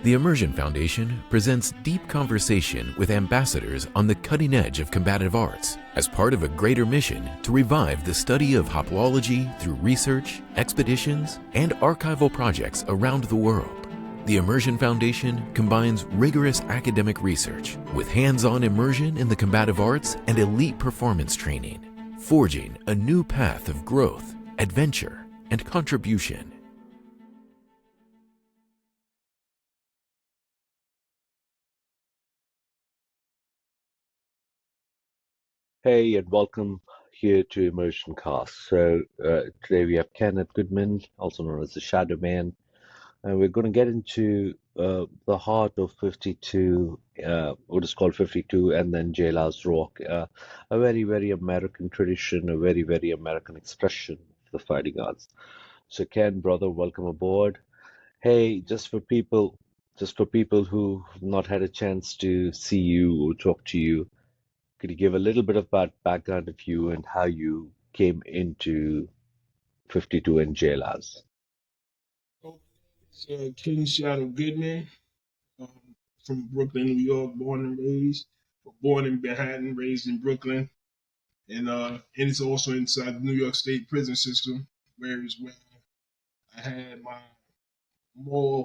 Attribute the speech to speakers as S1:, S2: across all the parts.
S1: The Immersion Foundation presents deep conversation with ambassadors on the cutting edge of combative arts as part of a greater mission to revive the study of hoploology through research, expeditions, and archival projects around the world. The Immersion Foundation combines rigorous academic research with hands-on immersion in the combative arts and elite performance training, forging a new path of growth, adventure, and contribution.
S2: Hey, and welcome here to Immersion Cast. Today we have Kenneth Goodman, also known as the Shadow Man, and we're going to get into the heart of 52, what is called 52, and then Jailhouse Rock, a very, very American tradition, a very, very American expression of the fighting arts. So, Ken, brother, welcome aboard. Hey, just for people who've not had a chance to see you or talk to you. Could you give a little bit of background of you and how you came into 52 and Jailhouse?
S3: King Shadow Goodman, um, from Brooklyn, New York, born and raised. Born in Manhattan, raised in Brooklyn, and it's also inside the New York State prison system, where I had my more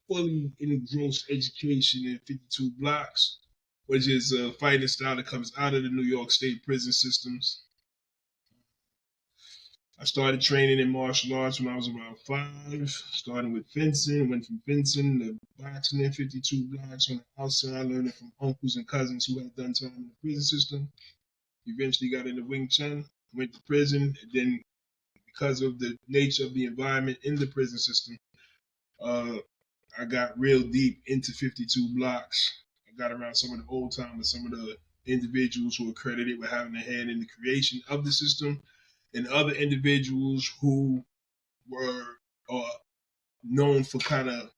S3: fully engrossed education in 52 blocks, which is a fighting style that comes out of the New York State prison systems. I started training in martial arts when I was around 5, starting with fencing, went from fencing to boxing in 52 blocks on the outside, learning from uncles and cousins who had done time in the prison system. Eventually got into Wing Chun, went to prison, and then because of the nature of the environment in the prison system, uh, I got real deep into 52 blocks. I got around some of the old timers, some of the individuals who are credited with having a hand in the creation of the system, and other individuals who were uh, known for kind of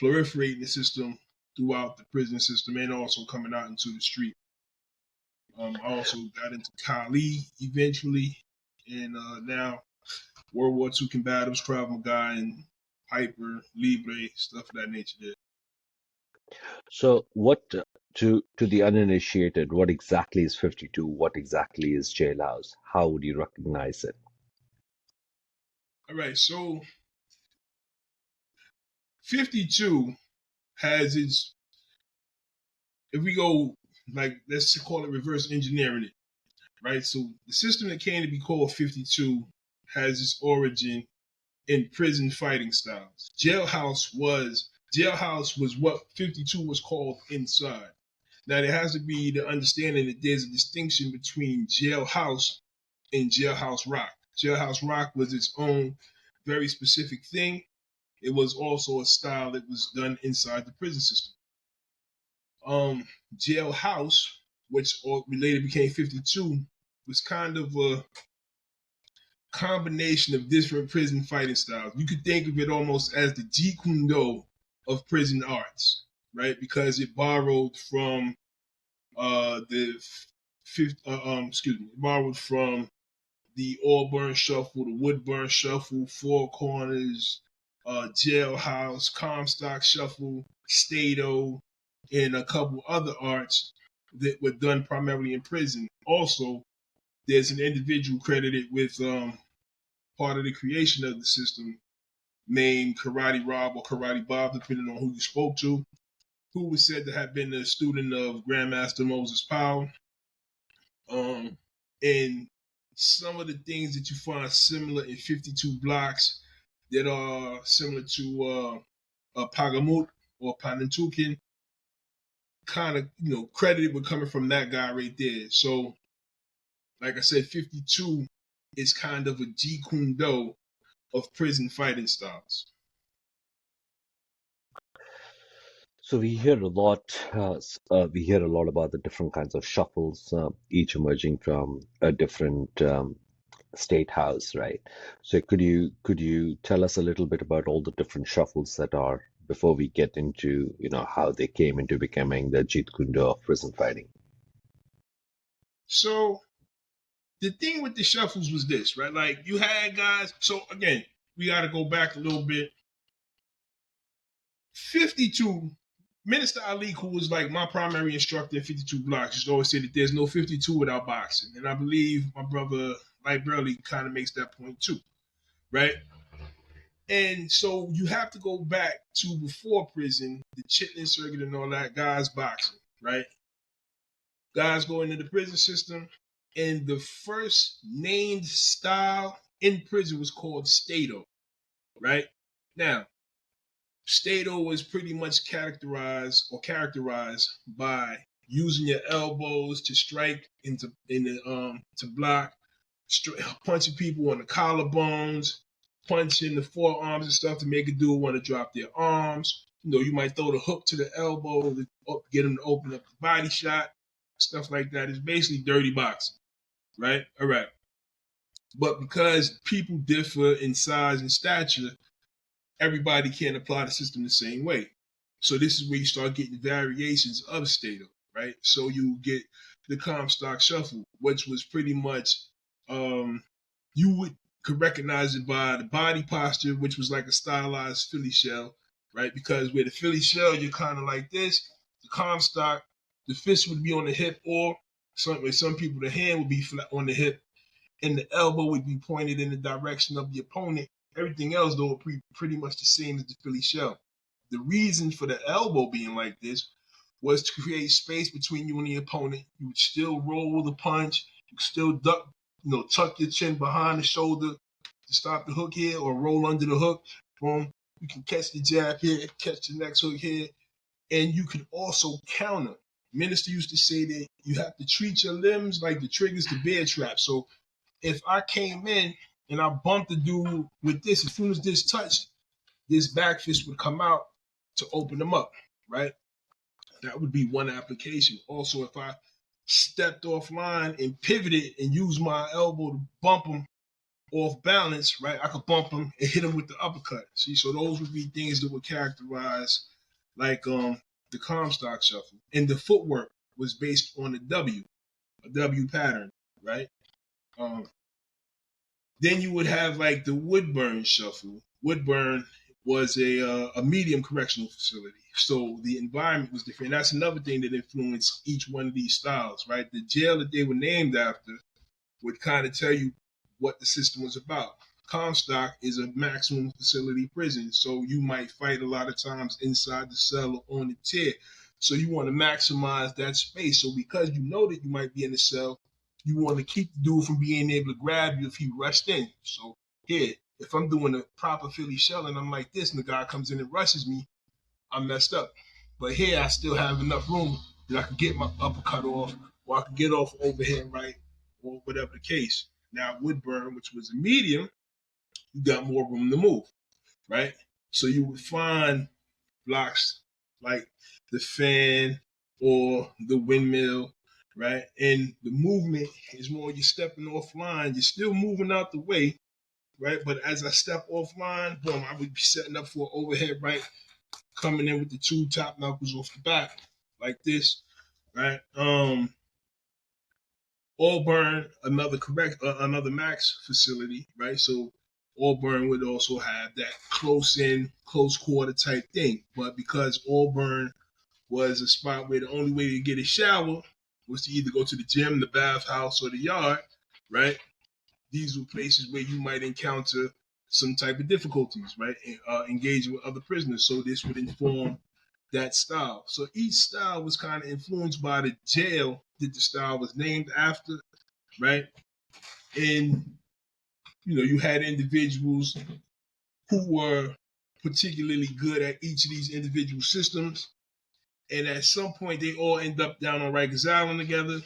S3: proliferating the system throughout the prison system and also coming out into the street. I also got into Kali eventually, and now World War II combatives, Krav Maga, and Piper, Libre, stuff of that nature. There.
S2: So, to the uninitiated, what exactly is 52? What exactly is Jailhouse? How would you recognize it?
S3: All right, so 52 has its, if we go, like, let's call it reverse engineering it, right? So the system that came to be called 52 has its origin in prison fighting styles. Jailhouse was what 52 was called inside. Now there has to be the understanding that there's a distinction between Jailhouse and Jailhouse Rock. Jailhouse Rock was its own very specific thing. It was also a style that was done inside the prison system. Jailhouse, which later became 52, was kind of a combination of different prison fighting styles. You could think of it almost as the Jeet Kune Do of prison arts, right? Because it borrowed from the fifth, borrowed from the Auburn Shuffle, the Woodburn Shuffle, Four Corners, Jailhouse, Comstock Shuffle, Stato, and a couple other arts that were done primarily in prison. Also, there's an individual credited with part of the creation of the system named Karate Rob or Karate Bob, depending on who you spoke to, who was said to have been a student of Grandmaster Moses Powell. And some of the things that you find similar in 52 blocks that are similar to Pagamut or Panantukin, kind of, credited with coming from that guy right there. So, like I said, 52 is kind of a Jeet Kune Do of prison fighting styles.
S2: So we hear a lot about the different kinds of shuffles, each emerging from a different state house, right? So could you tell us a little bit about all the different shuffles that are before we get into, how they came into becoming the Jeet Kune Do of prison fighting?
S3: So the thing with the shuffles was this, right? Like you had guys. So again, we got to go back a little bit. 52, Minister Ali, who was like my primary instructor in 52 blocks, used to always say that there's no 52 without boxing. And I believe my brother Light Burley kind of makes that point too, right? And so you have to go back to before prison, the Chitlin circuit and all that, guys boxing, right? Guys go into the prison system, and the first named style in prison was called Stato, right? Now, Stato was pretty much characterized by using your elbows to strike to block, punching people on the collarbones, punching the forearms and stuff to make a dude want to drop their arms. You know, you might throw the hook to the elbow to get them to open up the body shot, stuff like that. It's basically dirty boxing, right? All right. But because people differ in size and stature, everybody can't apply the system the same way. So this is where you start getting variations of Stato, right? So you get the Comstock Shuffle, which was pretty much, you could recognize it by the body posture, which was like a stylized Philly shell, right? Because with the Philly shell, you're kind of like this. The Comstock, the fist would be on the hip, or some people, the hand would be flat on the hip, and the elbow would be pointed in the direction of the opponent. Everything else, though, pretty much the same as the Philly shell. The reason for the elbow being like this was to create space between you and the opponent. You would still roll the punch. You could still duck, tuck your chin behind the shoulder to stop the hook here, or roll under the hook. Boom. You can catch the jab here, catch the next hook here. And you can also counter. Minister used to say that you have to treat your limbs like the triggers to bear trap. So if I came in and I bumped the dude with this, as soon as this touched, this back fist would come out to open them up, right? That would be one application. Also, if I stepped offline and pivoted and used my elbow to bump him off balance, right, I could bump him and hit him with the uppercut. See, so those would be things that would characterize like the Comstock Shuffle. And the footwork was based on a W pattern, right? Then you would have like the Woodburn Shuffle. Woodburn was a medium correctional facility. So the environment was different. That's another thing that influenced each one of these styles, right? The jail that they were named after would kind of tell you what the system was about. Comstock is a maximum facility prison, so you might fight a lot of times inside the cell or on the tier. So you want to maximize that space. So because you know that you might be in the cell, you want to keep the dude from being able to grab you if he rushed in. So here, if I'm doing a proper Philly shell and I'm like this, and the guy comes in and rushes me, I'm messed up. But here, I still have enough room that I can get my uppercut off, or I can get off overhead right, or whatever the case. Now, Woodburn, which was a medium, you got more room to move, right? So you would find blocks like the fan or the windmill, right? And the movement is more you're stepping offline. You're still moving out the way, right? But as I step offline, boom, I would be setting up for an overhead right, coming in with the two top knuckles off the back like this, right? Auburn, another max facility, right? So Auburn would also have that close quarter type thing. But because Auburn was a spot where the only way to get a shower was to either go to the gym, the bathhouse, or the yard, right? These were places where you might encounter some type of difficulties, right? Engaging with other prisoners. So this would inform that style. So each style was kind of influenced by the jail that the style was named after, right? And, you had individuals who were particularly good at each of these individual systems. And at some point, they all end up down on Rikers Island together,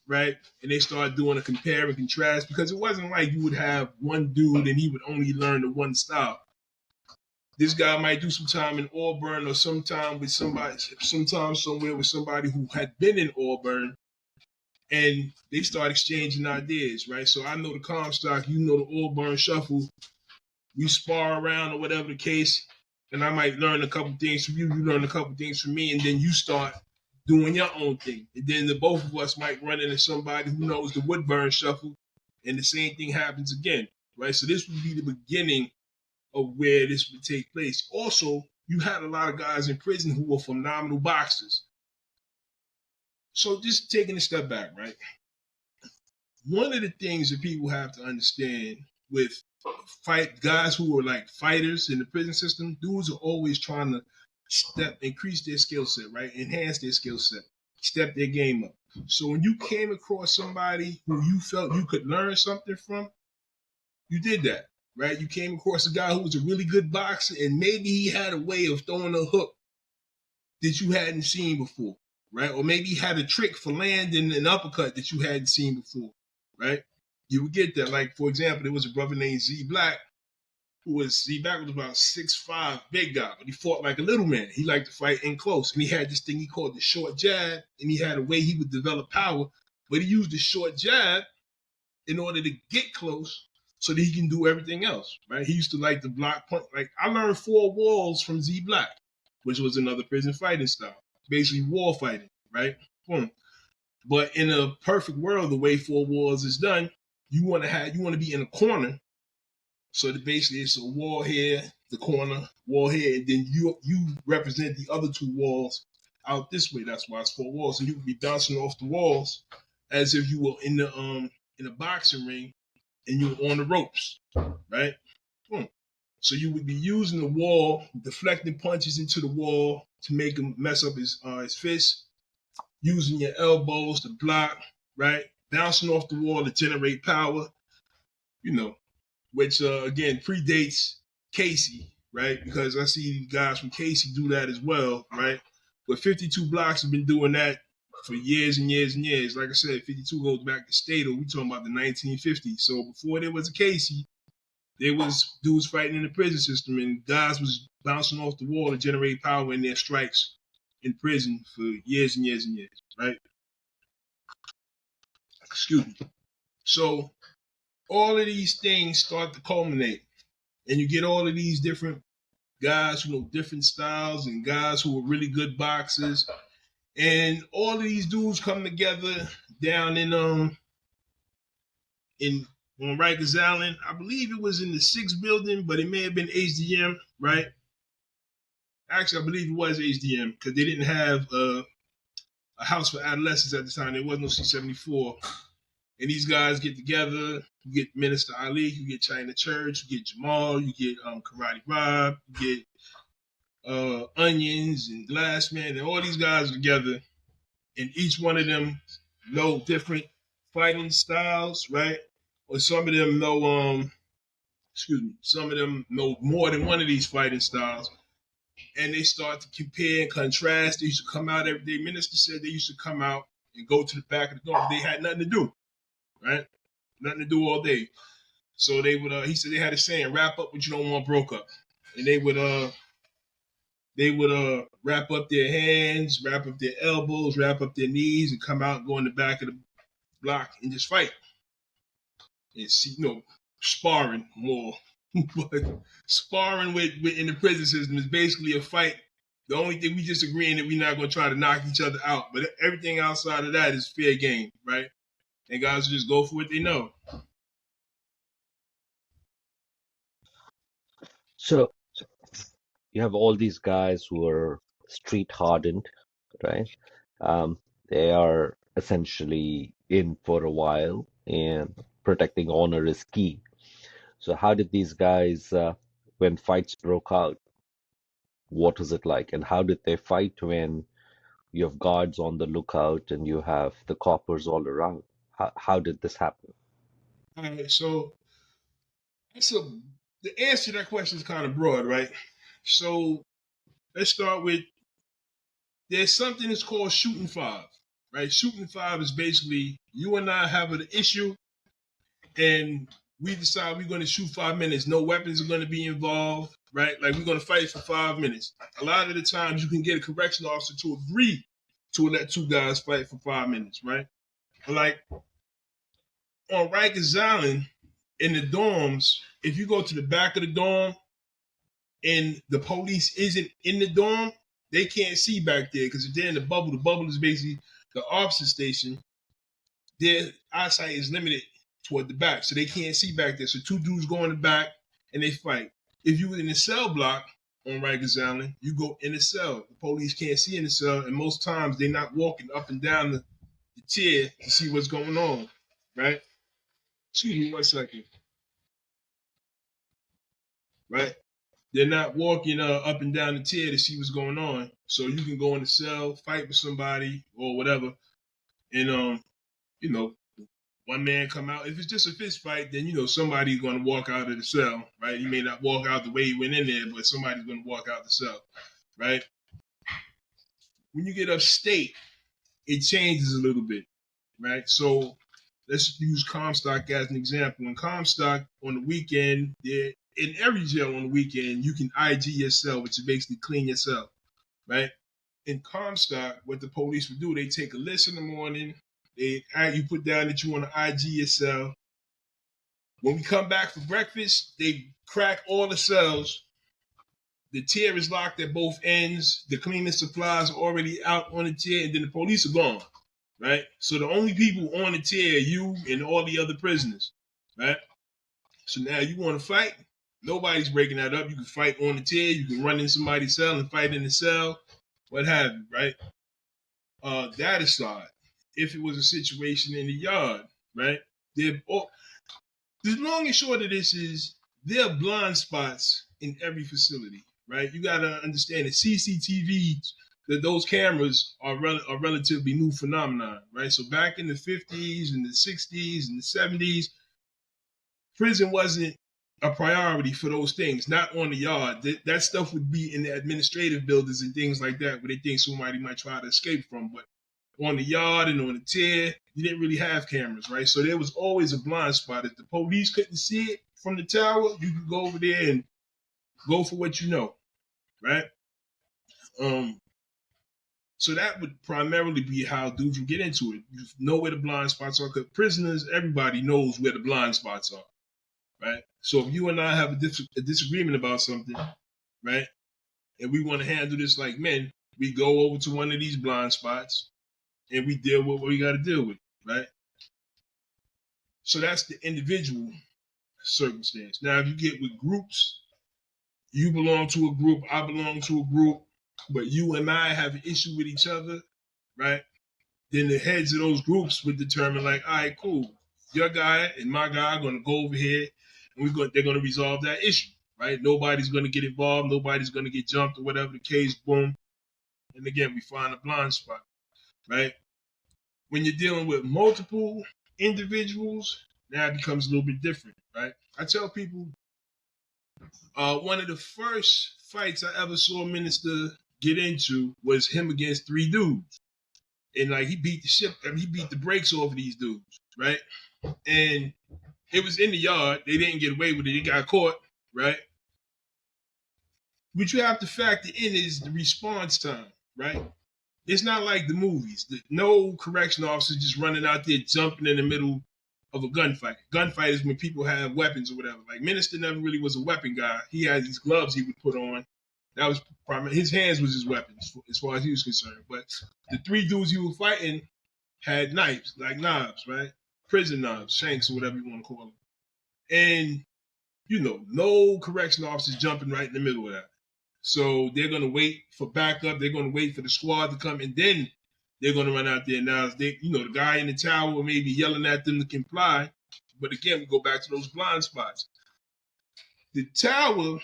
S3: right? And they start doing a compare and contrast, because it wasn't like you would have one dude and he would only learn the one style. This guy might do some time in Auburn, or sometimes somewhere with somebody who had been in Auburn, and they start exchanging ideas, right? So I know the Comstock, you know the Auburn Shuffle. We spar around or whatever the case, and I might learn a couple things from you, you learn a couple things from me, and then you start doing your own thing. And then the both of us might run into somebody who knows the Woodburn Shuffle, and the same thing happens again, right? So this would be the beginning of where this would take place. Also, you had a lot of guys in prison who were phenomenal boxers. So just taking a step back, right? One of the things that people have to understand with guys who are like fighters in the prison system, dudes are always trying to increase their skill set, right? Enhance their skill set, step their game up. So when you came across somebody who you felt you could learn something from, you did that, right? You came across a guy who was a really good boxer, and maybe he had a way of throwing a hook that you hadn't seen before, right? Or maybe he had a trick for landing an uppercut that you hadn't seen before, right? You would get that. Like, for example, there was a brother named Z Black, Z Black was about 6'5", big guy, but he fought like a little man. He liked to fight in close. And he had this thing he called the short jab, and he had a way he would develop power, but he used the short jab in order to get close so that he can do everything else, right? He used to like the block punch. Like, I learned 4 walls from Z Black, which was another prison fighting style, basically wall fighting, right? Boom. But in a perfect world, the way 4 walls is done, you want to be in a corner. So that basically it's a wall here, the corner, wall here, and then you represent the other 2 walls out this way. That's why it's 4 walls. And you would be bouncing off the walls as if you were in a boxing ring and you were on the ropes, right? Boom. So you would be using the wall, deflecting punches into the wall to make him mess up his fist, using your elbows to block, right? Bouncing off the wall to generate power, which again predates Casey, right? Because I see guys from Casey do that as well, right? But 52 Blocks have been doing that for years and years and years. Like I said, 52 goes back to Stato. We're talking about the 1950s. So before there was a Casey, there was dudes fighting in the prison system, and guys was bouncing off the wall to generate power in their strikes in prison for years and years and years, right? Excuse me. So all of these things start to culminate, and you get all of these different guys who know different styles and guys who are really good boxers, and all of these dudes come together down on Rikers Island. I believe it was in the 6th building, but it may have been HDM, right? Actually, I believe it was HDM because they didn't have a house for adolescents at the time. There was no C-74. And these guys get together. You get Minister Ali, you get China Church, you get Jamal, you get Karate Rob, you get Onions and Glassman, and all these guys together. And each one of them know different fighting styles, right? Or some of them know, some of them know more than one of these fighting styles. And they start to compare and contrast. They used to come out every day. Minister said they used to come out and go to the back of the door. They had nothing to do, right? Nothing to do all day. So they would, he said they had a saying, wrap up what you don't want broke up. And they would wrap up their hands, wrap up their elbows, wrap up their knees, and come out and go in the back of the block and just fight. And see, sparring more. But sparring with in the prison system is basically a fight. The only thing we just agreeing that we're not going to try to knock each other out. But everything outside of that is fair game, right? And guys just go for what they know.
S2: So you have all these guys who are street hardened, right? They are essentially in for a while, and protecting honor is key. So how did these guys, when fights broke out, what was it like? And how did they fight when you have guards on the lookout and you have the coppers all around? How did this happen?
S3: All right, so the answer to that question is kind of broad, right? So let's start with, there's something that's called shooting 5, right? Shooting 5 is basically you and I have an issue, and we decide we're going to shoot 5 minutes. No weapons are going to be involved, right? Like, we're going to fight for 5 minutes. A lot of the times you can get a correction officer to agree to let 2 guys fight for 5 minutes, right? Like on Rikers Island in the dorms, if you go to the back of the dorm and the police isn't in the dorm, they can't see back there because if they're in the bubble is basically the officer station. Their eyesight is limited toward the back, so they can't see back there. So 2 dudes go in the back and they fight. If you were in the cell block, on Rikers Island, you go in a cell. The police can't see in the cell, and most times they're not walking up and down the tier to see what's going on, right? Excuse me 1 second. Right? They're not walking up and down the tier to see what's going on. So you can go in the cell, fight with somebody or whatever, and you know, one man come out. If it's just a fist fight, then somebody's going to walk out of the cell, right? He may not walk out the way he went in there, but somebody's going to walk out the cell, right? When you get upstate, it changes a little bit, right? So let's use Comstock as an example. In Comstock, on the weekend, in every jail on the weekend, you can IG your cell, which is basically clean your cell, right? In Comstock, what the police would do, they take a list in the morning. You put down that you want to IG your cell. When we come back for breakfast, they crack all the cells. The tier is locked at both ends. The cleaning supplies are already out on the tier, and then the police are gone, right? So the only people on the tier are you and all the other prisoners, right? So now you want to fight? Nobody's breaking that up. You can fight on the tier. You can run in somebody's cell and fight in the cell, what have you, right? That aside, if it was a situation in the yard, right? The long and short of this is there are blind spots in every facility, right? You got to understand that CCTVs, that those cameras are a relatively new phenomenon, right? So back in the 50s and the 60s and the 70s, prison wasn't a priority for those things, not on the yard. That stuff would be in the administrative buildings and things like that, where they think somebody might try to escape from. But on the yard and on the tier, you didn't really have cameras, right? So there was always a blind spot. If the police couldn't see it from the tower, you could go over there and go for what you know, right? So that would primarily be how dudes would get into it. You know where the blind spots are, because prisoners, everybody knows where the blind spots are, right? So if you and I have a disagreement about something, right, and we want to handle this like men, we go over to one of these blind spots and we deal with what we got to deal with, right? So that's the individual circumstance. Now, if you get with groups, you belong to a group, I belong to a group, but you and I have an issue with each other, right? Then the heads of those groups would determine, like, all right, cool, your guy and my guy are going to go over here, and they're going to resolve that issue, right? Nobody's going to get involved, nobody's going to get jumped or whatever the case, boom. And again, we find a blind spot, right? When you're dealing with multiple individuals, now it becomes a little bit different, right? I tell people, one of the first fights I ever saw a minister get into was him against 3 dudes. And like he beat the brakes off of these dudes, right? And it was in the yard. They didn't get away with it. They got caught, right? What you have to factor in is the response time, right? It's not like the movies. No correction officer just running out there jumping in the middle of a gunfight. Gunfight is when people have weapons or whatever. Like Minister never really was a weapon guy. He had these gloves he would put on. That was primary. His hands was his weapons as far as he was concerned. But the 3 dudes he was fighting had knives, like knives, right? Prison knives, shanks, or whatever you want to call them. And, no correction officers jumping right in the middle of that. So they're going to wait for backup. They're going to wait for the squad to come, and then they're going to run out there. Now, the guy in the tower may be yelling at them to comply. But again, we go back to those blind spots. The tower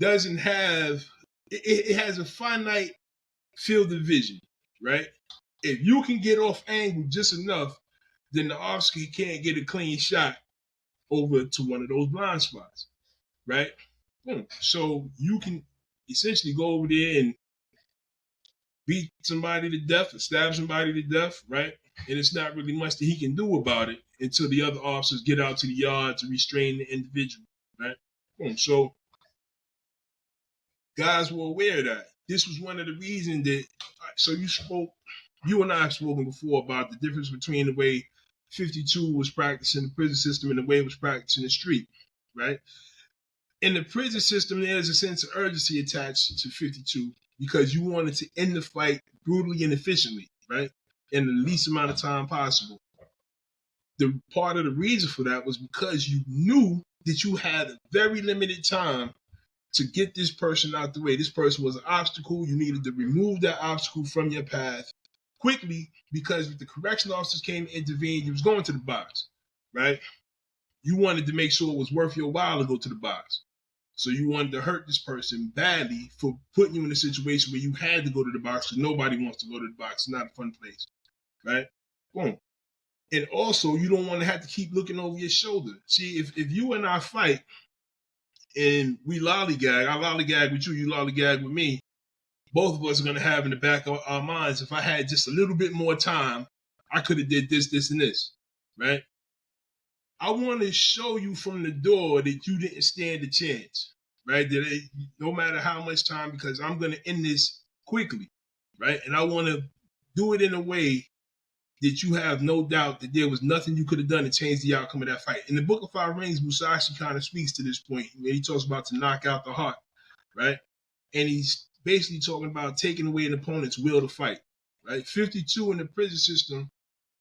S3: doesn't have, it has a finite field of vision, right? If you can get off angle just enough, then the officer can't get a clean shot over to one of those blind spots, right? So you can essentially go over there and beat somebody to death or stab somebody to death, right? And it's not really much that he can do about it until the other officers get out to the yard to restrain the individual, right? So guys were aware of that. This was one of the reasons that, so you and I have spoken before about the difference between the way 52 was practiced in the prison system and the way it was practiced in the street, right? In the prison system, there's a sense of urgency attached to 52 because you wanted to end the fight brutally and efficiently, right? In the least amount of time possible. The part of the reason for that was because you knew that you had a very limited time to get this person out the way. This person was an obstacle. You needed to remove that obstacle from your path quickly, because if the correction officers came and intervened, you was going to the box, right? You wanted to make sure it was worth your while to go to the box. So you wanted to hurt this person badly for putting you in a situation where you had to go to the box, because nobody wants to go to the box. It's not a fun place, right? Boom. And also, you don't want to have to keep looking over your shoulder. See, if you and I fight and we lollygag, I lollygag with you, you lollygag with me, both of us are going to have in the back of our minds, if I had just a little bit more time, I could have did this, this, and this, right? I want to show you from the door that you didn't stand a chance, right? That no matter how much time, because I'm going to end this quickly, right? And I want to do it in a way that you have no doubt that there was nothing you could have done to change the outcome of that fight. In the Book of Five Rings, Musashi kind of speaks to this point when he talks about to knock out the heart, right? And he's basically talking about taking away an opponent's will to fight, right? 52 in the prison system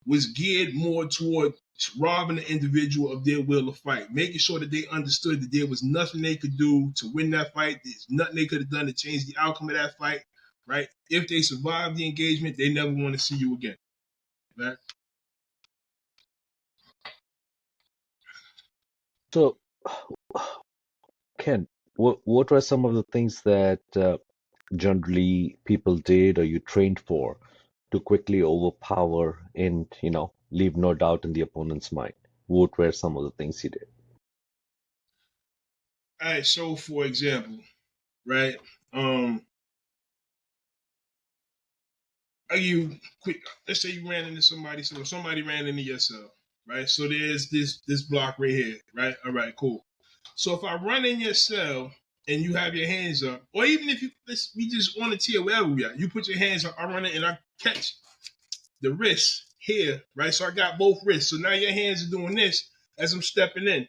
S3: was geared more toward robbing the individual of their will to fight, making sure that they understood that there was nothing they could do to win that fight. There's nothing they could have done to change the outcome of that fight, right? If they survive the engagement, they never want to see you again, right?
S2: So, Ken, what were some of the things that generally people did or you trained for to quickly overpower and, leave no doubt in the opponent's mind? What were some of the things you did?
S3: All right, so for example, right? Are you quick? Let's say you ran into somebody, so somebody ran into your cell, right? So there's this block right here, right? All right, cool. So if I run in your cell and you have your hands up, or even if we just on the tier wherever we are, you put your hands up, I run it and I catch the wrist here, right? So I got both wrists. So now your hands are doing this as I'm stepping in.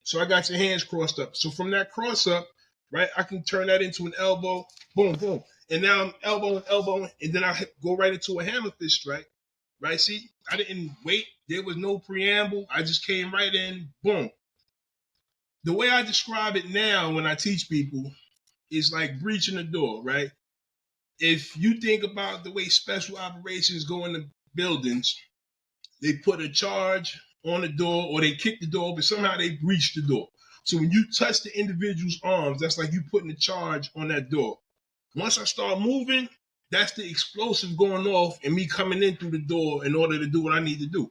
S3: So I got your hands crossed up. So from that cross up, right, I can turn that into an elbow, boom, boom. And now I'm elbowing, and then I go right into a hammer fist strike, right? See, I didn't wait. There was no preamble. I just came right in, boom. The way I describe it now when I teach people is like breaching the door, right? If you think about the way special operations go into buildings, they put a charge on the door or they kick the door, but somehow they breach the door. So when you touch the individual's arms, that's like you putting a charge on that door. Once I start moving, that's the explosive going off and me coming in through the door in order to do what I need to do.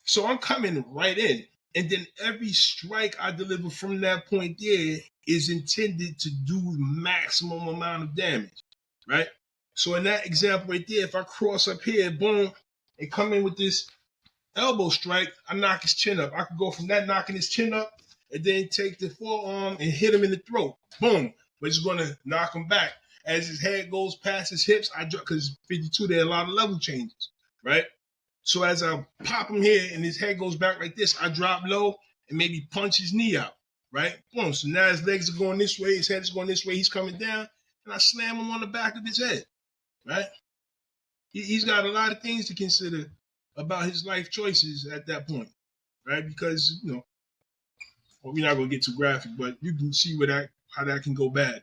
S3: So I'm coming right in. And then every strike I deliver from that point there is intended to do maximum amount of damage, right? So in that example right there, if I cross up here, boom, and come in with this elbow strike, I knock his chin up. I could go from that knocking his chin up and then take the forearm and hit him in the throat. Boom. But it's going to knock him back. As his head goes past his hips, I drop, because 52, there are a lot of level changes, right? So as I pop him here and his head goes back like this, I drop low and maybe punch his knee out, right? Boom. So now his legs are going this way, his head is going this way, he's coming down, and I slam him on the back of his head, right? He's got a lot of things to consider about his life choices at that point, right? Because, well, we're not going to get too graphic, but you can see how that can go bad.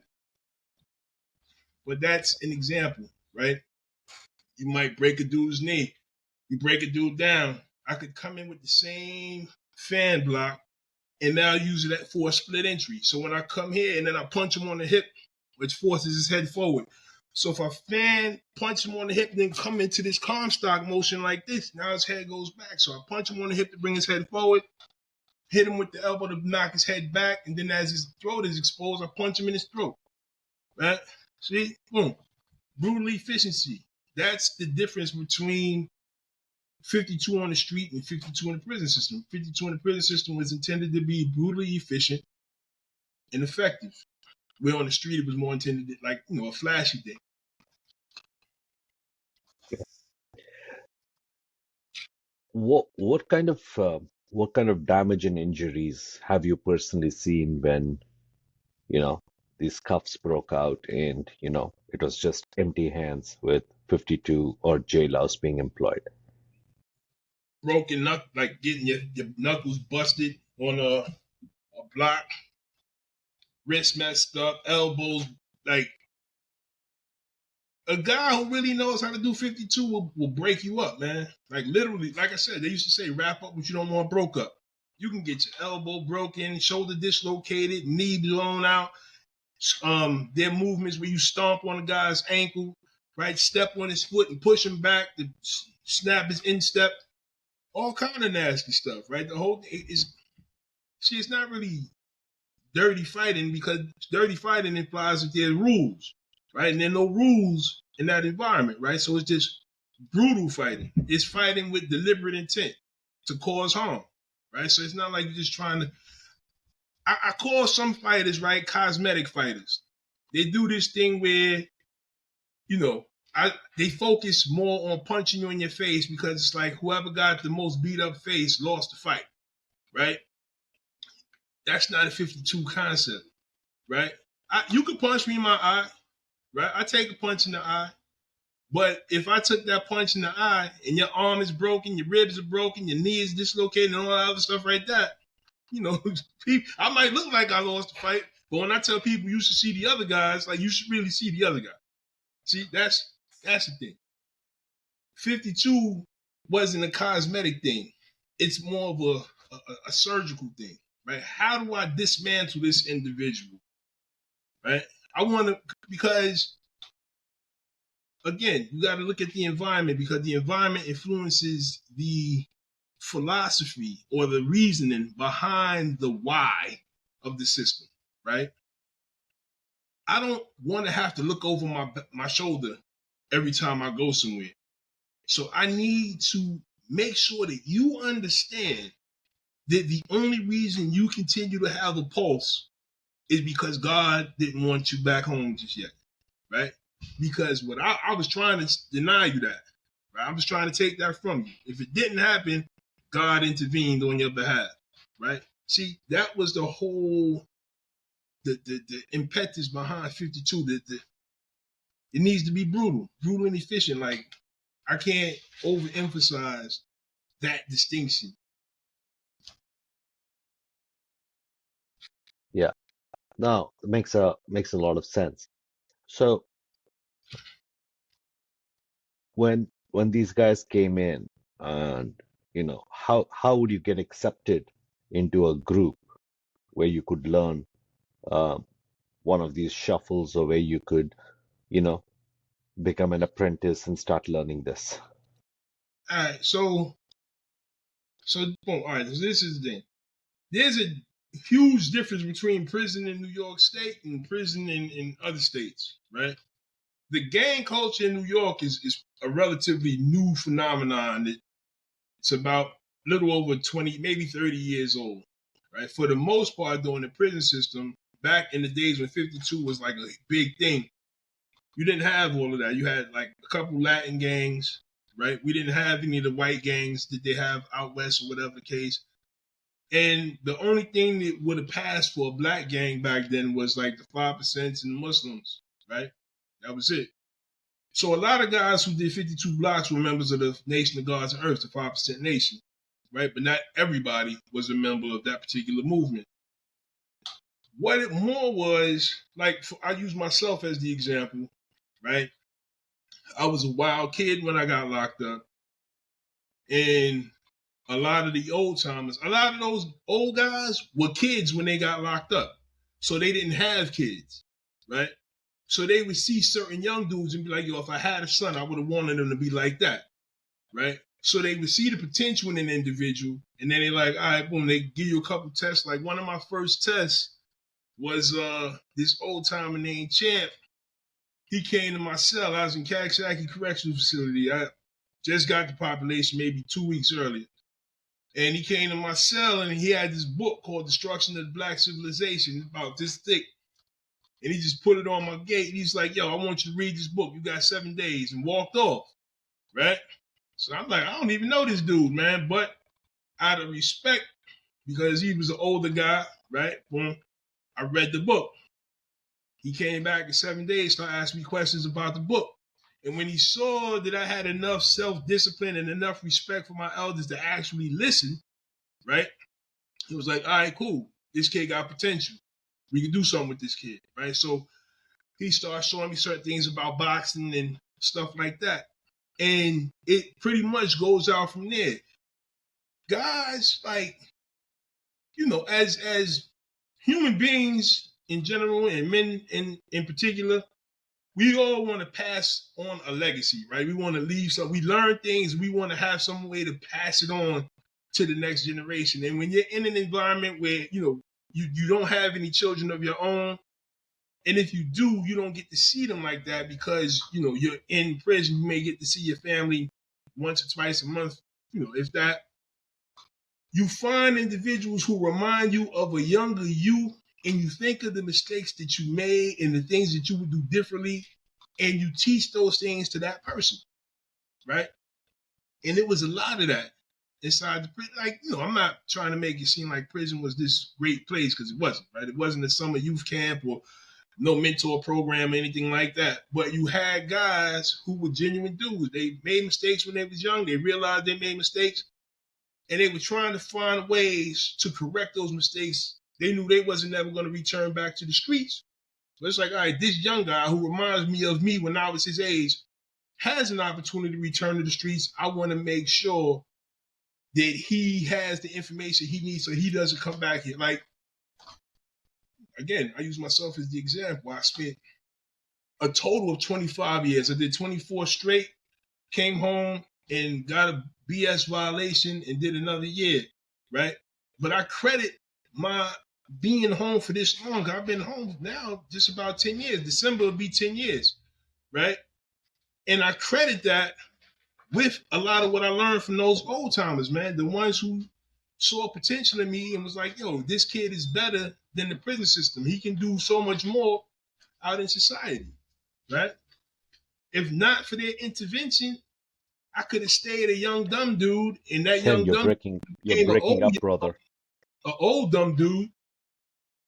S3: But that's an example, right? You might break a dude's knee. You break a dude down. I could come in with the same fan block and now use it for a split entry. So when I come here and then I punch him on the hip, which forces his head forward. So if I punch him on the hip, then come into this Comstock motion like this, now his head goes back. So I punch him on the hip to bring his head forward, hit him with the elbow to knock his head back, and then as his throat is exposed, I punch him in his throat. Right? See? Boom. Brutal efficiency. That's the difference between 52 on the street and 52 in the prison system. 52 in the prison system was intended to be brutally efficient and effective. Where on the street it was more intended to, like, a flashy thing.
S2: What kind of damage and injuries have you personally seen when, these cuffs broke out and, it was just empty hands with 52 or Jailhouse being employed?
S3: Broken knuckle, like getting your knuckles busted on a block, wrist messed up, elbows, like a guy who really knows how to do 52 will break you up, man. Like literally, like I said, they used to say wrap up what you don't want broke up. You can get your elbow broken, shoulder dislocated, knee blown out. There are movements where you stomp on a guy's ankle, right? Step on his foot and push him back to snap his instep. All kind of nasty stuff, right? The whole thing is, see, it's not really dirty fighting because dirty fighting implies that there are rules, right? And there are no rules in that environment, right? So it's just brutal fighting. It's fighting with deliberate intent to cause harm, right? So it's not like you're just trying to. I call some fighters, right, cosmetic fighters. They do this thing where, they focus more on punching you in your face because it's like whoever got the most beat up face lost the fight, right? That's not a 52 concept, right? You could punch me in my eye, right? I take a punch in the eye. But if I took that punch in the eye and your arm is broken, your ribs are broken, your knee is dislocated, and all that other stuff like that, I might look like I lost the fight. But when I tell people you should see the other guys, like you should really see the other guy. See, that's the thing. 52 wasn't a cosmetic thing. It's more of a surgical thing, right? How do I dismantle this individual, right? I want to, because again, you got to look at the environment because the environment influences the philosophy or the reasoning behind the why of the system, right? I don't want to have to look over my shoulder every time I go somewhere. So I need to make sure that you understand that the only reason you continue to have a pulse is because God didn't want you back home just yet, right? Because what I was trying to deny you that, right? I was trying to take that from you. If it didn't happen, God intervened on your behalf, right? See, that was the whole, the impetus behind 52. It needs to be brutal and efficient. Like, I can't overemphasize that distinction.
S2: Yeah. No, it makes a lot of sense. So when these guys came in, and how would you get accepted into a group where you could learn one of these shuffles, or where you could become an apprentice and start learning this?
S3: All right, so boom. All right, so this is the thing. There's a huge difference between prison in New York State and prison in other states, right? The gang culture in New York is a relatively new phenomenon. It's about a little over 20, maybe 30 years old, right? For the most part, during the prison system, back in the days when 52 was like a big thing, you didn't have all of that. You had like a couple Latin gangs, right? We didn't have any of the white gangs that they have out west or whatever the case. And the only thing that would have passed for a black gang back then was like the 5% and the Muslims, right? That was it. So a lot of guys who did 52 blocks were members of the Nation of Gods and Earth, the 5% Nation, right? But not everybody was a member of that particular movement. What it more was, like, I use myself as the example, right? I was a wild kid when I got locked up. And a lot of the old timers, a lot of those old guys were kids when they got locked up. So they didn't have kids, right? So they would see certain young dudes and be like, yo, if I had a son, I would have wanted him to be like that, right? So they would see the potential in an individual, and then they're like, all right, boom, they give you a couple tests. Like one of my first tests was this old timer named Champ. He came to my cell. I was in Kaksaki Correctional Facility. I just got the population maybe 2 weeks earlier. And he came to my cell and he had this book called Destruction of the Black Civilization, about this thick. And he just put it on my gate. He's like, yo, I want you to read this book. You got 7 days, and walked off, right? So I'm like, I don't even know this dude, man. But out of respect, because he was an older guy, right? Well, I read the book. He came back in 7 days, started asking me questions about the book. And when he saw that I had enough self-discipline and enough respect for my elders to actually listen, right? He was like, all right, cool. This kid got potential. We can do something with this kid, right? So he started showing me certain things about boxing and stuff like that. And it pretty much goes out from there. Guys, like, as human beings in general and men in particular, we all want to pass on a legacy, right? We want to leave some, we learn things, we want to have some way to pass it on to the next generation. And when you're in an environment where, you don't have any children of your own, and if you do, you don't get to see them like that because, you're in prison. You may get to see your family once or twice a month, if that. You find individuals who remind you of a younger you, and you think of the mistakes that you made and the things that you would do differently, and you teach those things to that person, right? And it was a lot of that inside the prison. Like, I'm not trying to make it seem like prison was this great place, because it wasn't, right? It wasn't a summer youth camp or no mentor program or anything like that. But you had guys who were genuine dudes. They made mistakes when they was young. They realized they made mistakes, and they were trying to find ways to correct those mistakes. They knew they wasn't ever going to return back to the streets. So it's like, all right, this young guy who reminds me of me when I was his age has an opportunity to return to the streets. I want to make sure that he has the information he needs so he doesn't come back here. Like, again, I use myself as the example. I spent a total of 25 years. I did 24 straight, came home and got a BS violation and did another year, right? But I credit my being home for this long. I've been home now just about 10 years. December will be 10 years, right? And I credit that with a lot of what I learned from those old timers, man. The ones who saw potential in me and was like, yo, this kid is better than the prison system. He can do so much more out in society, right? If not for their intervention, I could have stayed a young dumb dude, and that
S2: Ken,
S3: young
S2: you're
S3: dumb
S2: breaking you're
S3: became
S2: breaking up, brother.
S3: an old dumb dude,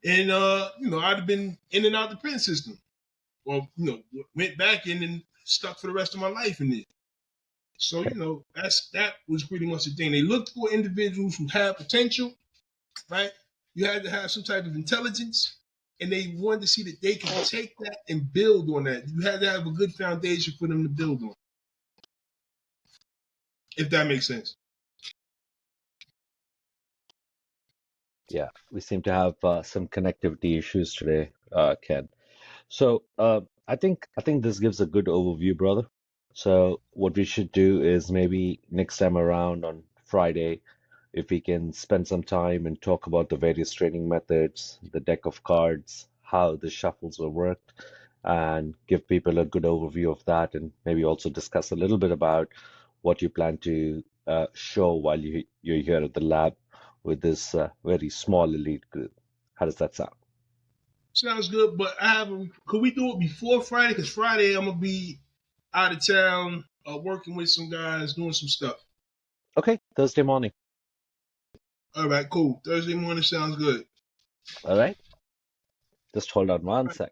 S3: and I'd have been in and out the prison system, or went back in and stuck for the rest of my life in it. So that was pretty much the thing. They looked for individuals who had potential, right? You had to have some type of intelligence, and they wanted to see that they could take that and build on that. You had to have a good foundation for them to build on, if that makes sense.
S2: Yeah, we seem to have some connectivity issues today, Ken. So I think this gives a good overview, brother. So what we should do is maybe next time around on Friday, if we can spend some time and talk about the various training methods, the deck of cards, how the shuffles were worked, and give people a good overview of that, and maybe also discuss a little bit about what you plan to show while you're here at the lab with this very small elite group. How does that sound?
S3: Sounds good, but could we do it before Friday? Because Friday I'm gonna be out of town, working with some guys, doing some stuff.
S2: Okay, Thursday morning.
S3: All right, cool. Thursday morning sounds good.
S2: All right, just hold on one sec.